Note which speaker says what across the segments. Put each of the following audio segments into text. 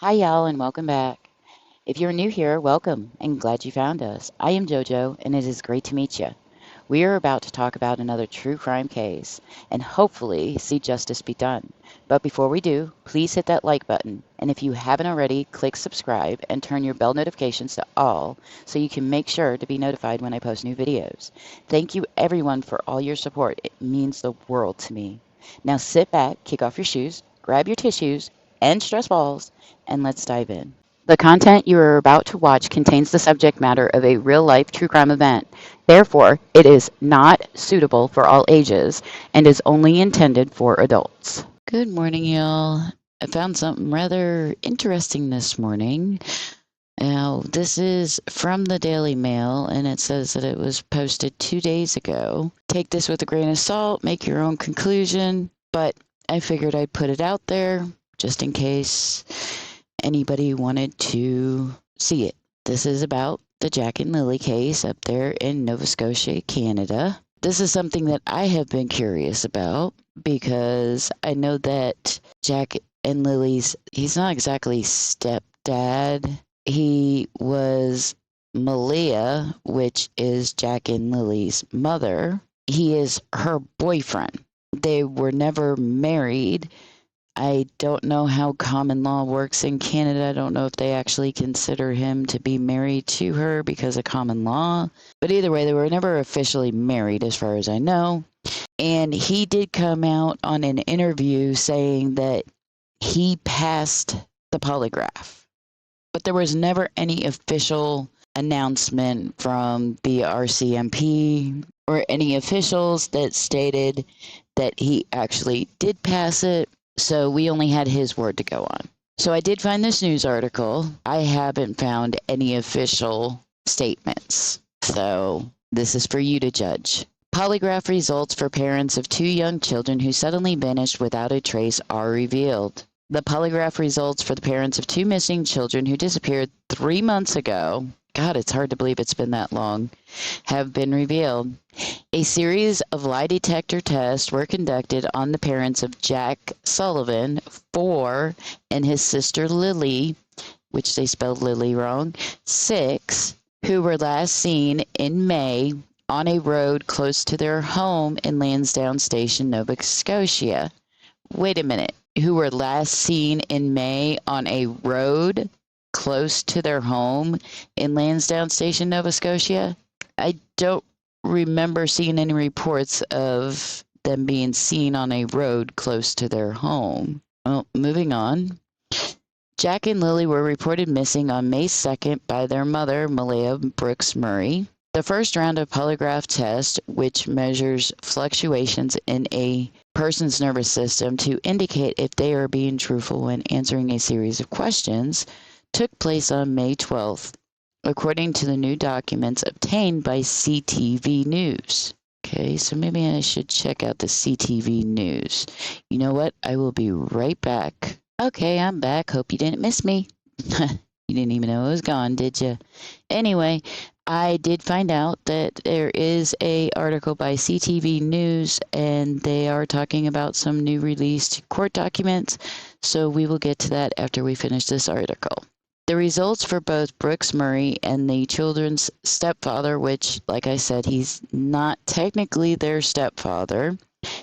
Speaker 1: Hi, y'all, and welcome back. If you're new here, welcome and glad you found us. I am JoJo, and it is great to meet you. We are about to talk about another true crime case and hopefully see justice be done. But before we do, please hit that like button. And if you haven't already, click subscribe and turn your bell notifications to all so you can make sure to be notified when I post new videos. Thank you, everyone, for all your support. It means the world to me. Now sit back, kick off your shoes, grab your tissues and stress balls, and let's dive in. The content you are about to watch contains the subject matter of a real-life true crime event. Therefore, it is not suitable for all ages and is only intended for adults. Good morning, y'all. I found something rather interesting this morning. Now, this is from the Daily Mail, and it says that it was posted 2 days ago. Take this with a grain of salt, make your own conclusion, but I figured I'd put it out there just in case anybody wanted to see it. This is about the Jack and Lilly case up there in Nova Scotia, Canada. This is something that I have been curious about because I know that Jack and Lily's, he's not exactly stepdad. He was Malia, which is Jack and Lily's mother. He is her boyfriend. They were never married. I don't know how common law works in Canada. I don't know if they actually consider him to be married to her because of common law. But either way, they were never officially married as far as I know. And he did come out on an interview saying that he passed the polygraph. But there was never any official announcement from the RCMP or any officials that stated that he actually did pass it. So we only had his word to go on. So I did find this news article. I haven't found any official statements. So this is for you to judge. Polygraph results for parents of 2 young children who suddenly vanished without a trace are revealed. The polygraph results for the parents of 2 missing children who disappeared 3 months ago. God, it's hard to believe it's been that long. Have been revealed. A series of lie detector tests were conducted on the parents of Jack Sullivan, 4, and his sister Lilly, which they spelled Lily wrong, 6, who were last seen in May on a road close to their home in Lansdowne Station, Nova Scotia. Wait a minute. Who were last seen in May on a road close to their home in Lansdowne Station, Nova Scotia? I don't remember seeing any reports of them being seen on a road close to their home. Well, moving on. Jack and Lily were reported missing on May 2nd by their mother, Malia Brooks Murray. The first round of polygraph test, which measures fluctuations in a person's nervous system to indicate if they are being truthful when answering a series of questions, took place on May 12th, according to the new documents obtained by CTV News. Okay, so maybe I should check out the CTV News. You know what? I will be right back. Okay, I'm back. Hope you didn't miss me. You didn't even know I was gone, did you? Anyway, I did find out that there is a article by CTV News, and they are talking about some new released court documents, so we will get to that after we finish this article. The results for both Brooks Murray and the children's stepfather, which, like I said, he's not technically their stepfather,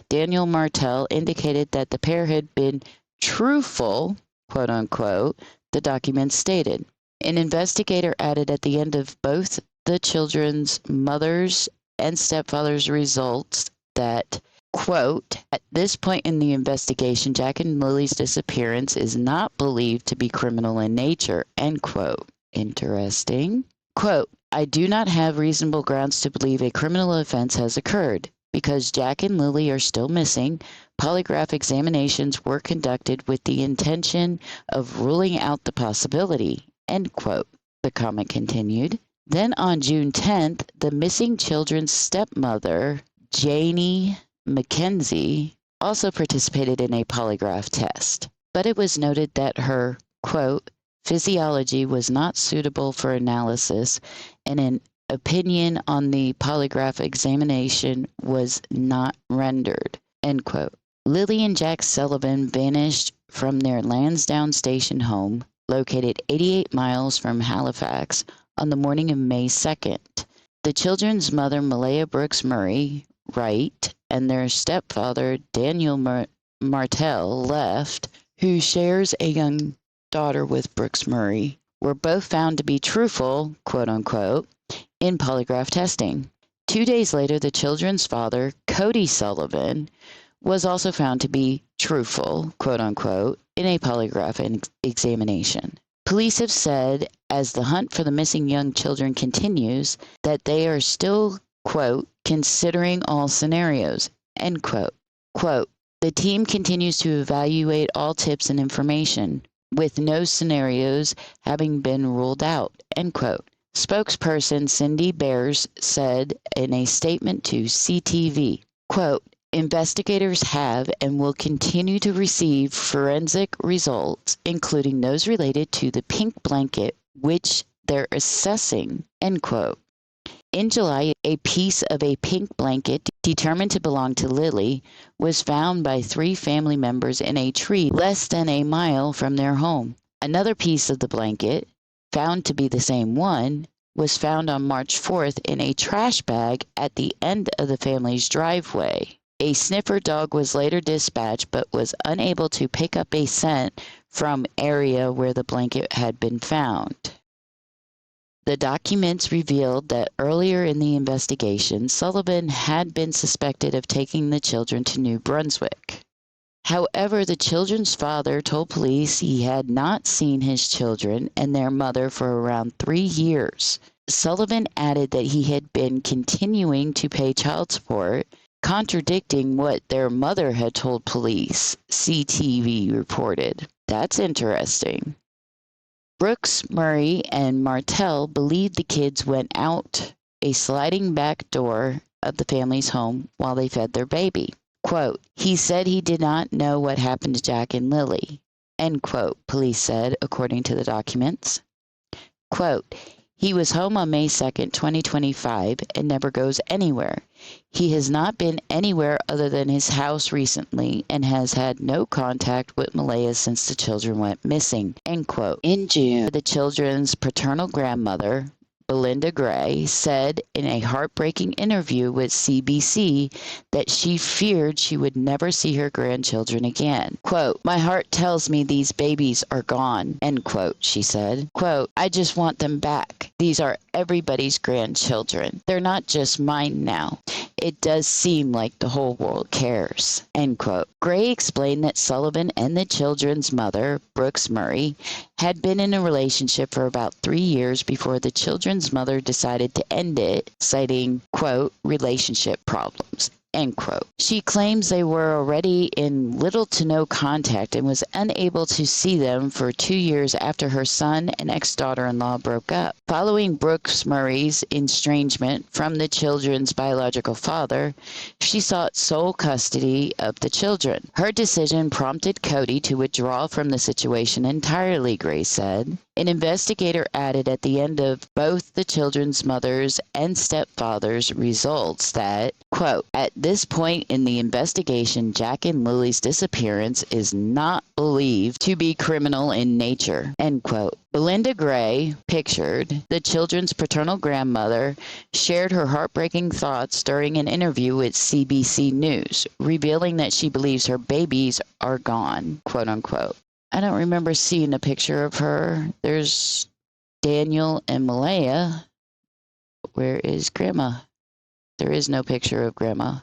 Speaker 1: Daniel Martell, indicated that the pair had been truthful, quote unquote, the documents stated. An investigator added at the end of both the children's mother's and stepfather's results that, quote, at this point in the investigation, Jack and Lily's disappearance is not believed to be criminal in nature, end quote. Interesting. Quote, I do not have reasonable grounds to believe a criminal offense has occurred. Because Jack and Lily are still missing, polygraph examinations were conducted with the intention of ruling out the possibility, end quote, the comment continued. Then on June 10th, the missing children's stepmother, Janie Mackenzie, also participated in a polygraph test, but it was noted that her, quote, physiology was not suitable for analysis and an opinion on the polygraph examination was not rendered, end quote. Lily and Jack Sullivan vanished from their Lansdowne Station home located 88 miles from Halifax, on the morning of May 2nd. The children's mother, Malaya Brooks Murray, Wright, and their stepfather, Daniel Martell, Left, who shares a young daughter with Brooks Murray, were both found to be truthful, quote unquote, in polygraph testing. 2 days later, the children's father, Cody Sullivan, was also found to be truthful, quote unquote, in a polygraph examination. Police have said, as the hunt for the missing young children continues, that they are still, quote, considering all scenarios, end quote. Quote, the team continues to evaluate all tips and information, with no scenarios having been ruled out, end quote. Spokesperson Cindy Bears said in a statement to CTV, quote, investigators have and will continue to receive forensic results, including those related to the pink blanket, which they're assessing, end quote. In July, a piece of a pink blanket determined to belong to Lilly was found by 3 family members in a tree less than a mile from their home. Another piece of the blanket, found to be the same one, was found on March 4th in a trash bag at the end of the family's driveway. A sniffer dog was later dispatched but was unable to pick up a scent from area where the blanket had been found. The documents revealed that earlier in the investigation, Sullivan had been suspected of taking the children to New Brunswick. However, the children's father told police he had not seen his children and their mother for around 3 years. Sullivan added that he had been continuing to pay child support, contradicting what their mother had told police, CTV reported. That's interesting. Brooks, Murray, and Martell believed the kids went out a sliding back door of the family's home while they fed their baby. Quote, he said he did not know what happened to Jack and Lilly, end quote, police said, according to the documents. Quote, he was home on May 2nd, 2025, and never goes anywhere. He has not been anywhere other than his house recently and has had no contact with Malaya since the children went missing, end quote. In June, the children's paternal grandmother, Belinda Gray, said in a heartbreaking interview with CBC that she feared she would never see her grandchildren again. Quote, my heart tells me these babies are gone, end quote, she said. Quote, I just want them back. These are everybody's grandchildren. They're not just mine now. It does seem like the whole world cares, end quote. Gray explained that Sullivan and the children's mother, Brooks Murray, had been in a relationship for about 3 years before the children's mother decided to end it, citing, quote, relationship problems, end quote. She claims they were already in little to no contact and was unable to see them for 2 years after her son and ex-daughter-in-law broke up. Following Brooks Murray's estrangement from the children's biological father, she sought sole custody of the children. Her decision prompted Cody to withdraw from the situation entirely, Gray said. An investigator added at the end of both the children's mother's and stepfather's results that, quote, at this point in the investigation, Jack and Lily's disappearance is not believed to be criminal in nature, end quote. Belinda Gray, pictured, the children's paternal grandmother, shared her heartbreaking thoughts during an interview with CBC News, revealing that she believes her babies are gone, quote unquote. I don't remember seeing a picture of her. There's Daniel and Malaya. Where is Grandma? There is no picture of Grandma.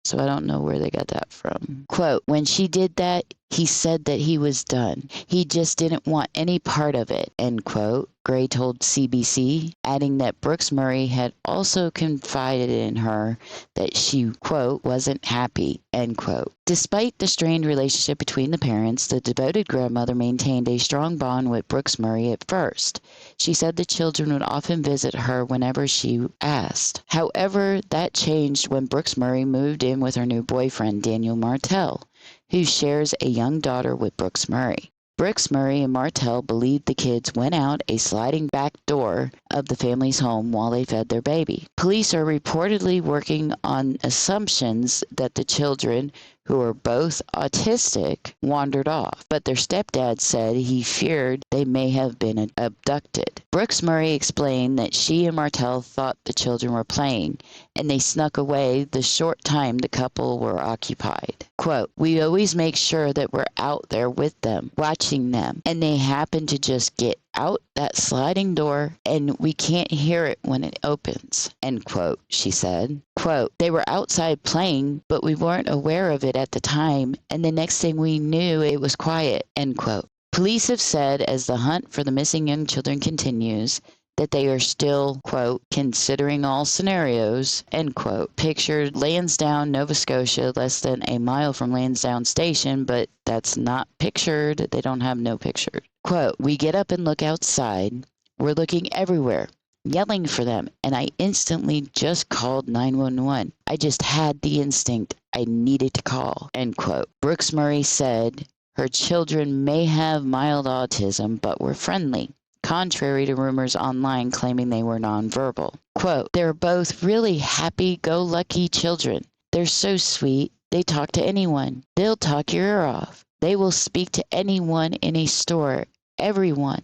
Speaker 1: So I don't know where they got that from. Quote, when she did that, he said that he was done. He just didn't want any part of it, end quote. Gray told CBC, adding that Brooks Murray had also confided in her that she, quote, wasn't happy, end quote. Despite the strained relationship between the parents, the devoted grandmother maintained a strong bond with Brooks Murray at first. She said the children would often visit her whenever she asked. However, that changed when Brooks Murray moved in with her new boyfriend, Daniel Martell, who shares a young daughter with Brooks Murray. Brooks Murray and Martell believed the kids went out a sliding back door of the family's home while they fed their baby. Police are reportedly working on assumptions that the children, who are both autistic, wandered off, but their stepdad said he feared they may have been abducted. Brooks Murray explained that she and Martell thought the children were playing, and they snuck away the short time the couple were occupied. Quote, "We always make sure that we're out there with them, watching them, and they happen to just get out that sliding door and we can't hear it when it opens," end quote, she said. Quote, "They were outside playing, but we weren't aware of it at the time, and the next thing we knew it was quiet," end quote. Police have said as the hunt for the missing young children continues that they are still, quote, "considering all scenarios," end quote. Pictured Lansdowne, Nova Scotia, less than a mile from Lansdowne Station, but that's not pictured. They don't have no picture. Quote, "We get up and look outside. We're looking everywhere, yelling for them, and I instantly just called 911. I just had the instinct I needed to call," end quote. Brooks Murray said her children may have mild autism, but were friendly, contrary to rumors online claiming they were nonverbal. Quote, "They're both really happy-go-lucky children. They're so sweet. They talk to anyone. They'll talk your ear off. They will speak to anyone in a store, everyone.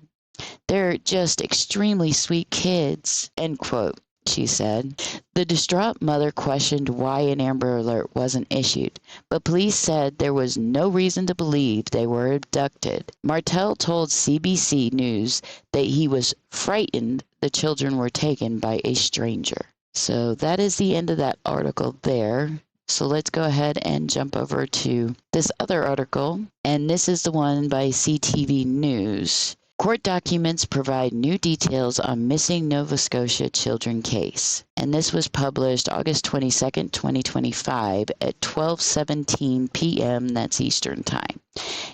Speaker 1: They're just extremely sweet kids," end quote, she said. The distraught mother questioned why an Amber Alert wasn't issued, but police said there was no reason to believe they were abducted. Martell told CBC News that he was frightened the children were taken by a stranger. So that is the end of that article there. So let's go ahead and jump over to this other article, and this is the one by CTV News. Court documents provide new details on missing Nova Scotia children case. And this was published August 22nd, 2025 at 12:17 p.m. That's Eastern Time.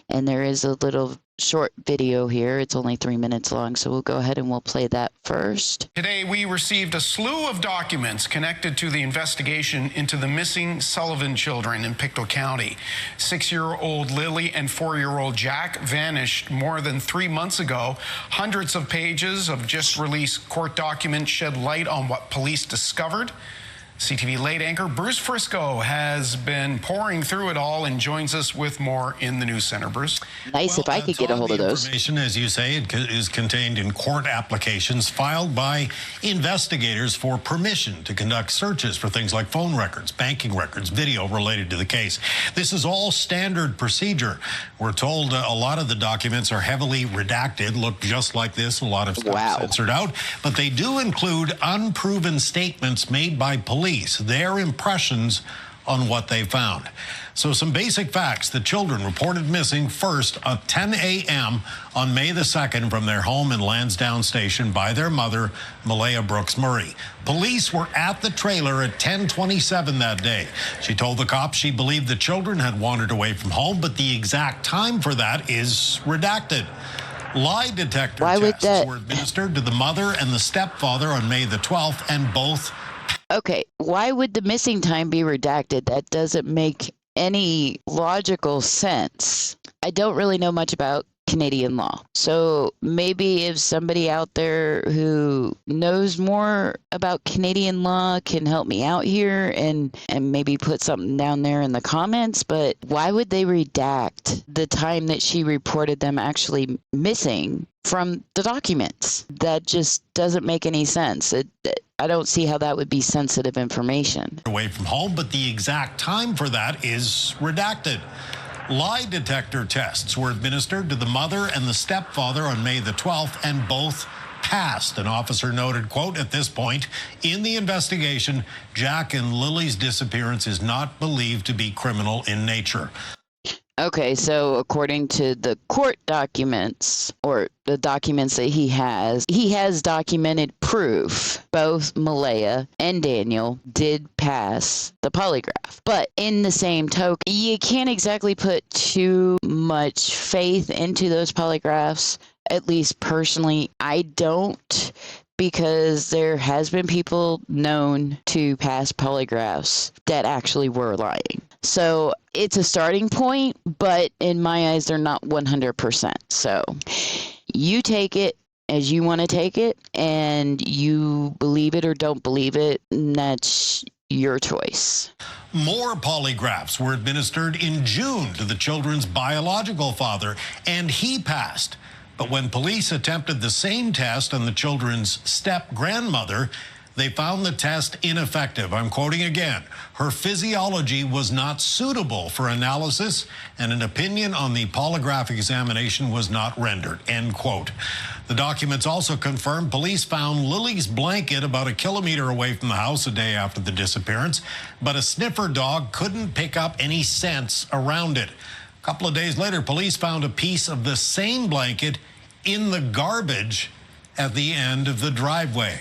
Speaker 1: And there is a little short video here. It's only 3 minutes long, so we'll go ahead and we'll play that first.
Speaker 2: Today, we received a slew of documents connected to the investigation into the missing Sullivan children in Pictou County. 6-year-old Lilly and 4-year-old Jack vanished more than 3 months ago. Hundreds of pages of just-released court documents shed light on what police discovered. CTV late anchor Bruce Frisco has been pouring through it all and joins us with more in the news center. Bruce.
Speaker 1: Nice, if I could get a hold of those.
Speaker 3: Information, as you say, it is contained in court applications filed by investigators for permission to conduct searches for things like phone records, banking records, video related to the case. This is all standard procedure. We're told a lot of the documents are heavily redacted, look just like this, a lot of stuff censored out, but they do include unproven statements made by police, their impressions on what they found. So some basic facts. The children reported missing first at 10 a.m. on May the 2nd from their home in Lansdowne Station by their mother, Malaya Brooks Murray. Police were at the trailer at 10:27 that day. She told the cops she believed the children had wandered away from home, but the exact time for that is redacted. Lie detector tests were administered to the mother and the stepfather on May the 12th, and both.
Speaker 1: Okay, why would the missing time be redacted? That doesn't make any logical sense. I don't really know much about Canadian law. So maybe if somebody out there who knows more about Canadian law can help me out here and maybe put something down there in the comments. But why would they redact the time that she reported them actually missing from the documents? That just doesn't make any sense. I don't see how that would be sensitive information.
Speaker 3: Away from home, but the exact time for that is redacted. Lie detector tests were administered to the mother and the stepfather on May the 12th, and both passed. An officer noted, quote, "At this point in the investigation, Jack and Lily's disappearance is not believed to be criminal in nature."
Speaker 1: Okay, so according to the court documents, or the documents that he has documented proof both Malaya and Daniel did pass the polygraph. But in the same token, you can't exactly put too much faith into those polygraphs. At least personally, I don't, because there has been people known to pass polygraphs that actually were lying. So it's a starting point, but in my eyes, they're not 100%. So you take it as you want to take it, and you believe it or don't believe it, and that's your choice.
Speaker 3: More polygraphs were administered in June to the children's biological father, and he passed. But when police attempted the same test on the children's step-grandmother, they found the test ineffective. I'm quoting again. Her physiology was not suitable for analysis, and an opinion on the polygraph examination was not rendered, end quote. The documents also confirmed police found Lilly's blanket about a kilometer away from the house a day after the disappearance, but a sniffer dog couldn't pick up any scents around it. A couple of days later, police found a piece of the same blanket in the garbage at the end of the driveway.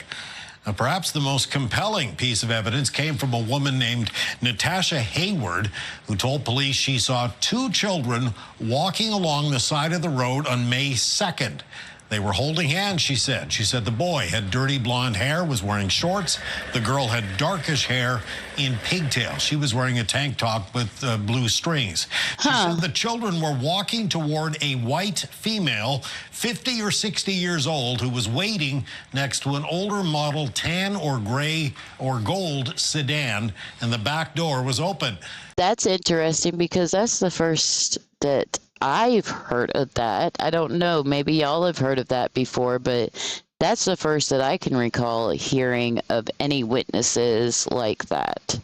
Speaker 3: Now, perhaps the most compelling piece of evidence came from a woman named Natasha Hayward, who told police she saw two children walking along the side of the road on May 2nd. They were holding hands, she said. She said the boy had dirty blonde hair, was wearing shorts. The girl had darkish hair in pigtails. She was wearing a tank top with blue strings. She said the children were walking toward a white female, 50 or 60 years old, who was waiting next to an older model tan or gray or gold sedan, and the back door was open.
Speaker 1: That's interesting because that's the first that I've heard of that. I don't know. Maybe y'all have heard of that before, but that's the first that I can recall hearing of any witnesses like that.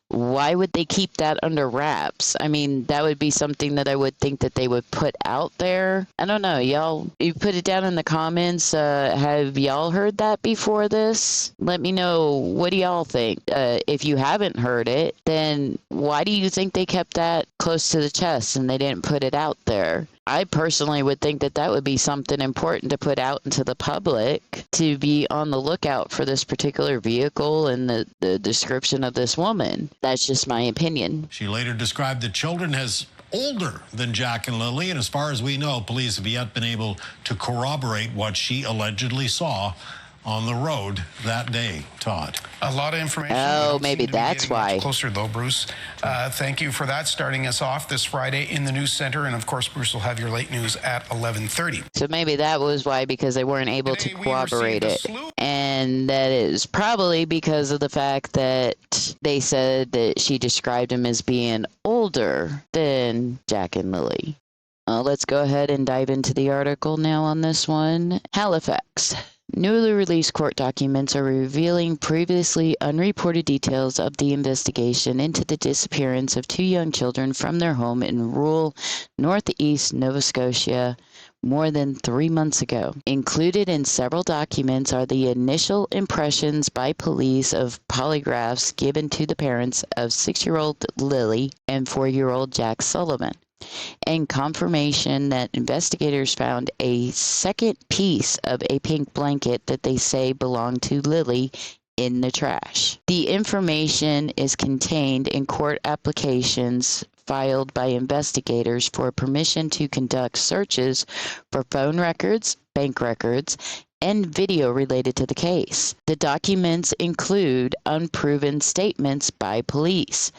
Speaker 1: Why would they keep that under wraps? I mean, that would be something that I would think that they would put out there. I don't know. Y'all, you put it down in the comments. Have y'all heard that before this? Let me know. What do y'all think? If you haven't heard it, then why do you think they kept that close to the chest and they didn't put it out there? I personally would think that that would be something important to put out into the public, to be on the lookout for this particular vehicle and the description of this woman. That's just my opinion.
Speaker 3: She later described the children as older than Jack and Lilly, and as far as we know, police have yet been able to corroborate what she allegedly saw on the road that day, Todd.
Speaker 2: A lot of information.
Speaker 1: Oh, maybe that's why.
Speaker 2: Closer though, Bruce. Thank you for that. Starting us off this Friday in the news center, and of course, Bruce will have your late news at 11:30.
Speaker 1: So maybe that was why, because they weren't able to corroborate it, and that is probably because of the fact that they said that she described him as being older than Jack and Lilly. Let's go ahead and dive into the article now on this one. Halifax. Newly released court documents are revealing previously unreported details of the investigation into the disappearance of two young children from their home in rural northeast Nova Scotia more than 3 months ago. Included in several documents are the initial impressions by police of polygraphs given to the parents of 6-year-old Lilly and 4-year-old Jack Sullivan, and confirmation that investigators found a second piece of a pink blanket that they say belonged to Lilly in the trash. The information is contained in court applications filed by investigators for permission to conduct searches for phone records, bank records, and video related to the case. The documents include unproven statements by police.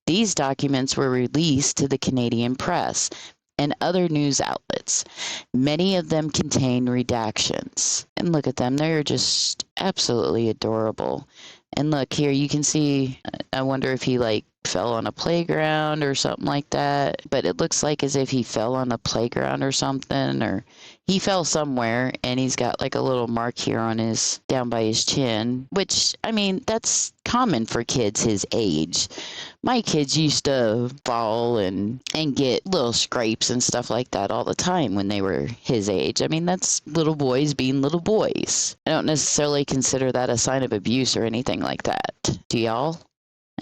Speaker 1: These documents were released to the Canadian press and other news outlets. Many of them contain redactions. And look at them, they're just absolutely adorable. And look here, you can see, I wonder if he fell on a playground or something like that. But it looks like as if he fell on a playground or something, or he fell somewhere, and he's got a little mark here on down by his chin, which, I mean, that's common for kids his age. My kids used to fall and get little scrapes and stuff like that all the time when they were his age. I mean, that's little boys being little boys. I don't necessarily consider that a sign of abuse or anything like that. Do y'all?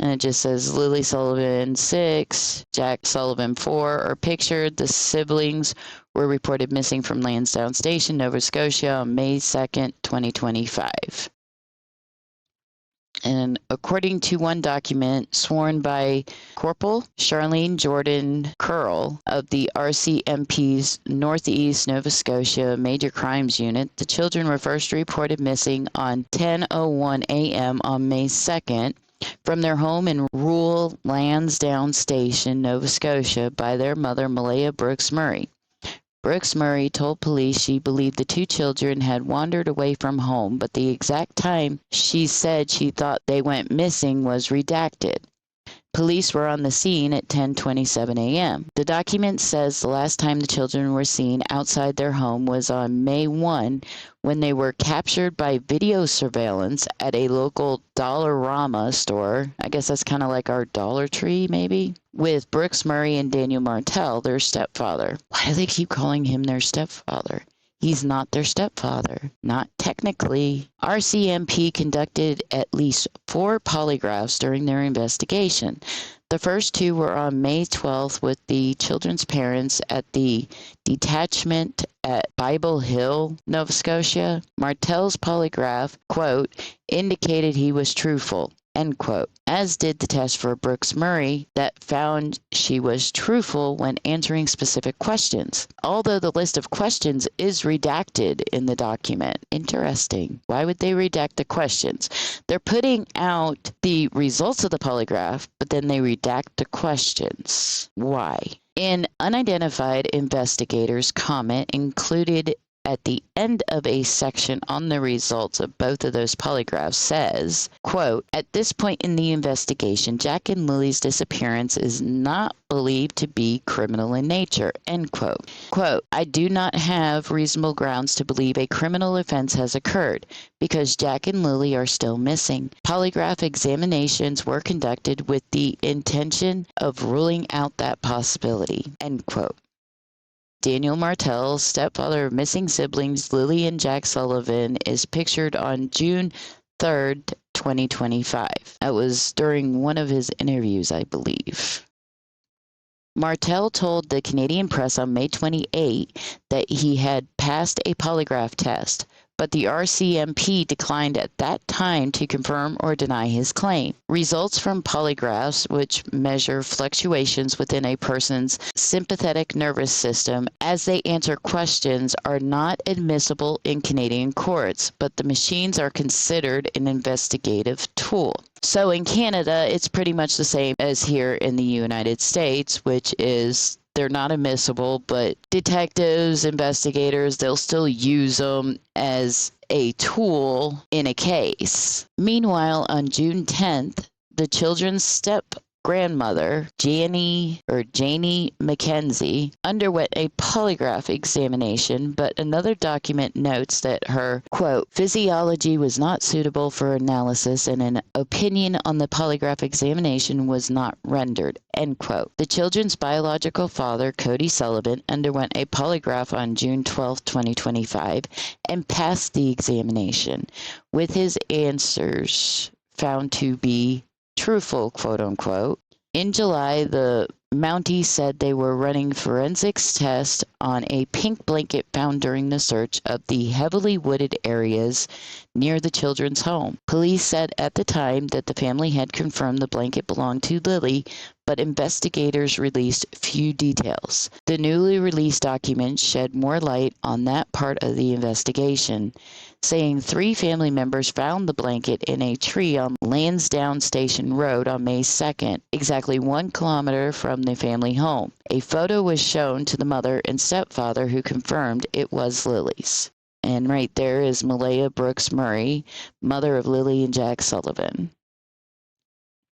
Speaker 1: And it just says Lilly Sullivan 6, Jack Sullivan 4 are pictured. The siblings were reported missing from Lansdowne Station, Nova Scotia on May 2nd, 2025. And according to one document sworn by Corporal Charlene Jordan Curl of the RCMP's Northeast Nova Scotia Major Crimes Unit, the children were first reported missing on 10:01 a.m. on May 2nd from their home in rural Lansdowne Station, Nova Scotia, by their mother, Malaya Brooks Murray. Brooks Murray told police she believed the two children had wandered away from home, but the exact time she said she thought they went missing was redacted. Police were on the scene at 10:27 a.m. The document says the last time the children were seen outside their home was on May 1 when they were captured by video surveillance at a local Dollarama store. I guess that's kind of like our Dollar Tree, maybe, with Brooks Murray and Daniel Martell, their stepfather. Why do they keep calling him their stepfather? He's not their stepfather. Not technically. RCMP conducted at least 4 polygraphs during their investigation. The first 2 were on May 12th with the children's parents at the detachment at Bible Hill, Nova Scotia. Martell's polygraph, quote, indicated he was truthful, end quote, as did the test for Brooks Murray that found she was truthful when answering specific questions. Although the list of questions is redacted in the document. Interesting. Why would they redact the questions? They're putting out the results of the polygraph, but then they redact the questions. Why? An unidentified investigator's comment included at the end of a section on the results of both of those polygraphs says, quote, at this point in the investigation, Jack and Lily's disappearance is not believed to be criminal in nature, end quote. Quote, I do not have reasonable grounds to believe a criminal offense has occurred because Jack and Lily are still missing. Polygraph examinations were conducted with the intention of ruling out that possibility, end quote. Daniel Martell, stepfather of missing siblings Lily and Jack Sullivan, is pictured on June 3rd, 2025. That was during one of his interviews, I believe. Martell told the Canadian press on May 28 that he had passed a polygraph test, but the RCMP declined at that time to confirm or deny his claim. Results from polygraphs, which measure fluctuations within a person's sympathetic nervous system as they answer questions, are not admissible in Canadian courts, but the machines are considered an investigative tool. So in Canada, it's pretty much the same as here in the United States, which is they're not admissible, but detectives, investigators, they'll still use them as a tool in a case. Meanwhile, on June 10th, the children's step-grandmother, Janie Mackenzie, underwent a polygraph examination, but another document notes that her, quote, physiology was not suitable for analysis and an opinion on the polygraph examination was not rendered, end quote. The children's biological father, Cody Sullivan, underwent a polygraph on June 12, 2025, and passed the examination, with his answers found to be truthful, quote unquote. In July, the Mountie said they were running forensics tests on a pink blanket found during the search of the heavily wooded areas near the children's home. Police said at the time that the family had confirmed the blanket belonged to Lilly, but investigators released few details. The newly released documents shed more light on that part of the investigation, saying 3 family members found the blanket in a tree on Lansdowne Station Road on May 2nd, exactly 1 kilometer from the family home. A photo was shown to the mother and stepfather who confirmed it was Lily's. And right there is Malaya Brooks Murray, mother of Lily and Jack Sullivan.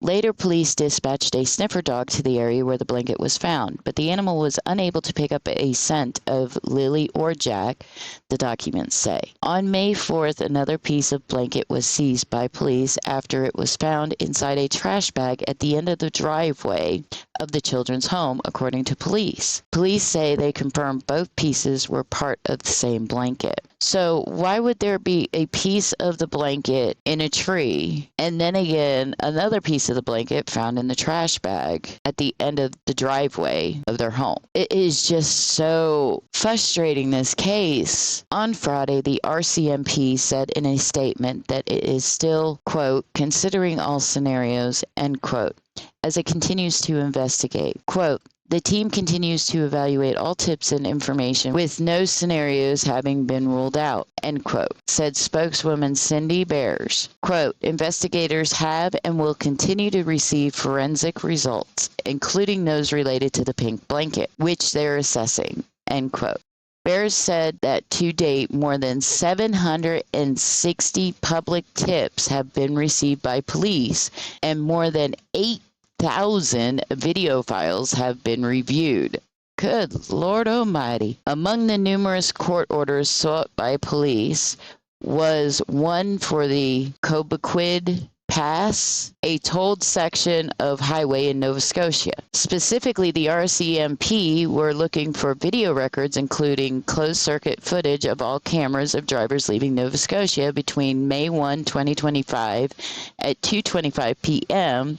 Speaker 1: Later, police dispatched a sniffer dog to the area where the blanket was found, but the animal was unable to pick up a scent of Lily or Jack, the documents say. On May 4th, another piece of blanket was seized by police after it was found inside a trash bag at the end of the driveway of the children's home, according to police. Police say they confirmed both pieces were part of the same blanket. So why would there be a piece of the blanket in a tree and then again another piece of the blanket found in the trash bag at the end of the driveway of their home? It is just so frustrating, this case. On Friday, the RCMP said in a statement that it is still, quote, considering all scenarios, end quote, as it continues to investigate. Quote, the team continues to evaluate all tips and information with no scenarios having been ruled out, end quote, said spokeswoman Cindy Bears. Quote, investigators have and will continue to receive forensic results, including those related to the pink blanket, which they're assessing, end quote. Bears said that to date, more than 760 public tips have been received by police, and more than 8 1,000 video files have been reviewed. Good Lord Almighty. Among the numerous court orders sought by police was one for the Cobequid Pass, a tolled section of highway in Nova Scotia. Specifically, the RCMP were looking for video records, including closed-circuit footage of all cameras of drivers leaving Nova Scotia between May 1, 2025 at 2:25 p.m.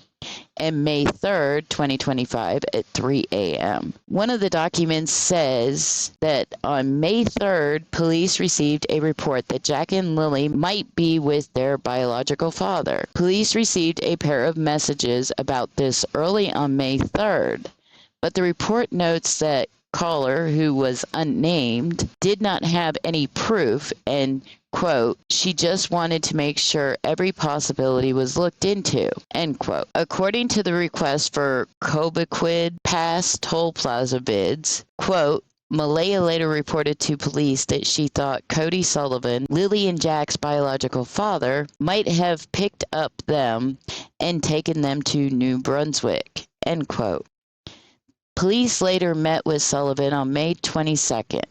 Speaker 1: and May 3rd, 2025 at 3 a.m. One of the documents says that on May 3rd, police received a report that Jack and Lilly might be with their biological father. Police received a pair of messages about this early on May 3rd, but the report notes that caller, who was unnamed, did not have any proof and, quote, she just wanted to make sure every possibility was looked into, end quote. According to the request for Cobequid Pass Toll Plaza bids, quote, Malaya later reported to police that she thought Cody Sullivan, Lilly and Jack's biological father, might have picked up them and taken them to New Brunswick, end quote. Police later met with Sullivan on May 22nd.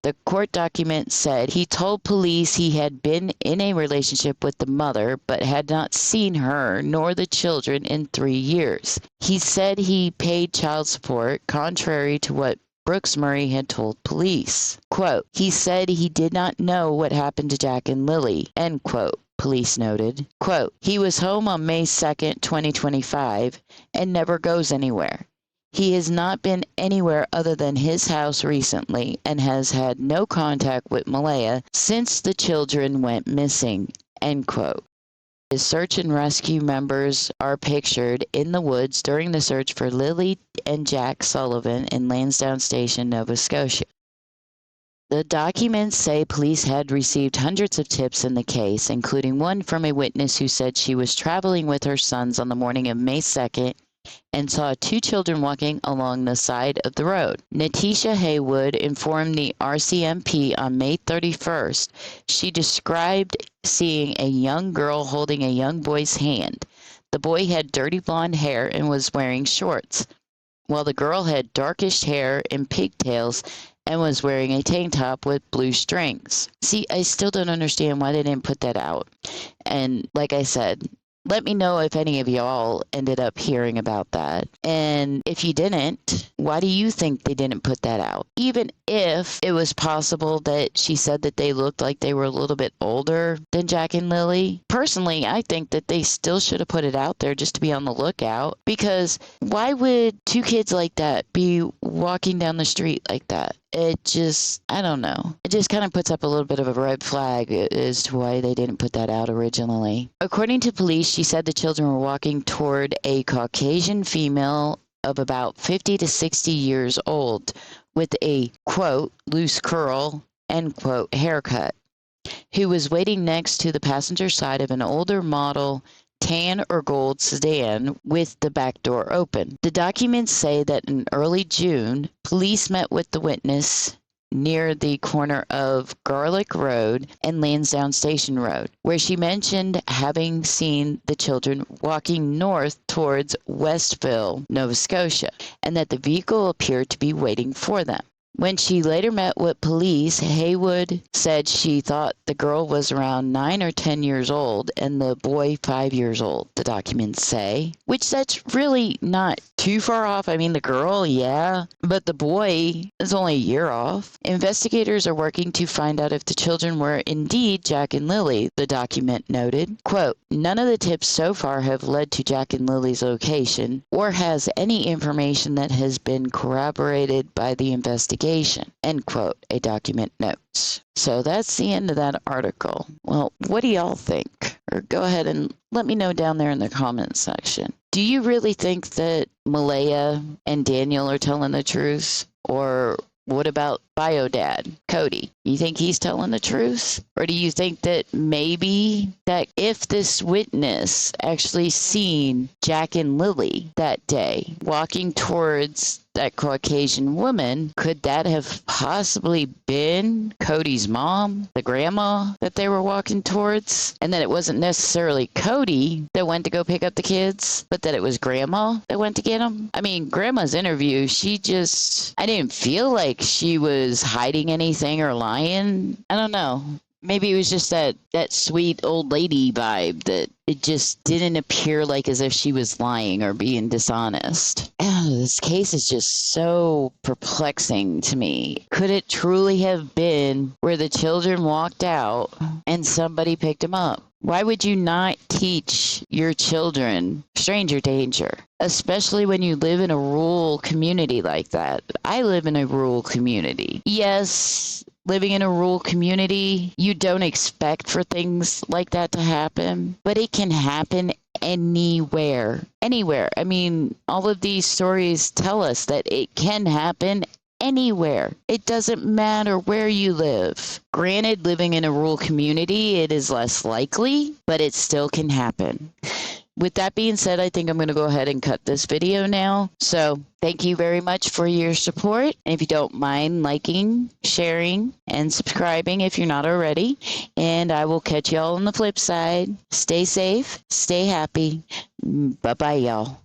Speaker 1: The court document said he told police he had been in a relationship with the mother but had not seen her nor the children in 3 years. He said he paid child support, contrary to what Brooks Murray had told police. Quote, he said he did not know what happened to Jack and Lilly, end quote. Police noted. Quote, he was home on May 2nd, 2025 and never goes anywhere. He has not been anywhere other than his house recently and has had no contact with Malaya since the children went missing, end quote. His search and rescue members are pictured in the woods during the search for Lilly and Jack Sullivan in Lansdowne Station, Nova Scotia. The documents say police had received hundreds of tips in the case, including one from a witness who said she was traveling with her sons on the morning of May 2nd and saw 2 children walking along the side of the road. Natisha Haywood informed the RCMP on May 31st she described seeing a young girl holding a young boy's hand. The boy had dirty blonde hair and was wearing shorts, while the girl had darkish hair and pigtails and was wearing a tank top with blue strings. See, I still don't understand why they didn't put that out. And like I said, let me know if any of y'all ended up hearing about that. And if you didn't, why do you think they didn't put that out? Even if it was possible that she said that they looked like they were a little bit older than Jack and Lilly. Personally, I think that they still should have put it out there just to be on the lookout. Because why would 2 kids like that be walking down the street like that? It just, I don't know. It just kind of puts up a little bit of a red flag as to why they didn't put that out originally. According to police, she said the children were walking toward a Caucasian female of about 50 to 60 years old with a, quote, loose curl, end quote, haircut, who was waiting next to the passenger side of an older model tan or gold sedan with the back door open. The documents say that in early June, police met with the witness near the corner of Garlic Road and Lansdowne Station Road, where she mentioned having seen the children walking north towards Westville, Nova Scotia, and that the vehicle appeared to be waiting for them. When she later met with police, Haywood said she thought the girl was around 9 or 10 years old and the boy 5 years old, the documents say, which that's really not too far off. I mean, the girl, yeah, but the boy is only a year off. Investigators are working to find out if the children were indeed Jack and Lilly, the document noted. Quote, none of the tips so far have led to Jack and Lilly's location or has any information that has been corroborated by the investigation, end quote, a document notes. So that's the end of that article. Well, what do y'all think? Or go ahead and let me know down there in the comments section. Do you really think that Malaya and Daniel are telling the truth? Or what about bio dad, Cody. You think he's telling the truth? Or do you think that maybe that if this witness actually seen Jack and Lilly that day walking towards that Caucasian woman, could that have possibly been Cody's mom, the grandma that they were walking towards? And that it wasn't necessarily Cody that went to go pick up the kids, but that it was grandma that went to get them? I mean, grandma's interview, I didn't feel like she was hiding anything or lying. I don't know. Maybe it was just that sweet old lady vibe that it just didn't appear like as if she was lying or being dishonest. This case is just so perplexing to me. Could it truly have been where the children walked out and somebody picked them up? Why would you not teach your children stranger danger, especially when you live in a rural community like that? I live in a rural community. Yes, living in a rural community, you don't expect for things like that to happen, but it can happen anywhere. Anywhere. I mean, all of these stories tell us that it can happen anywhere. It doesn't matter where you live. Granted, living in a rural community, it is less likely, but it still can happen. With that being said, I think I'm going to go ahead and cut this video now. So thank you very much for your support. And if you don't mind liking, sharing, and subscribing if you're not already. And I will catch y'all on the flip side. Stay safe, stay happy. Bye-bye, y'all.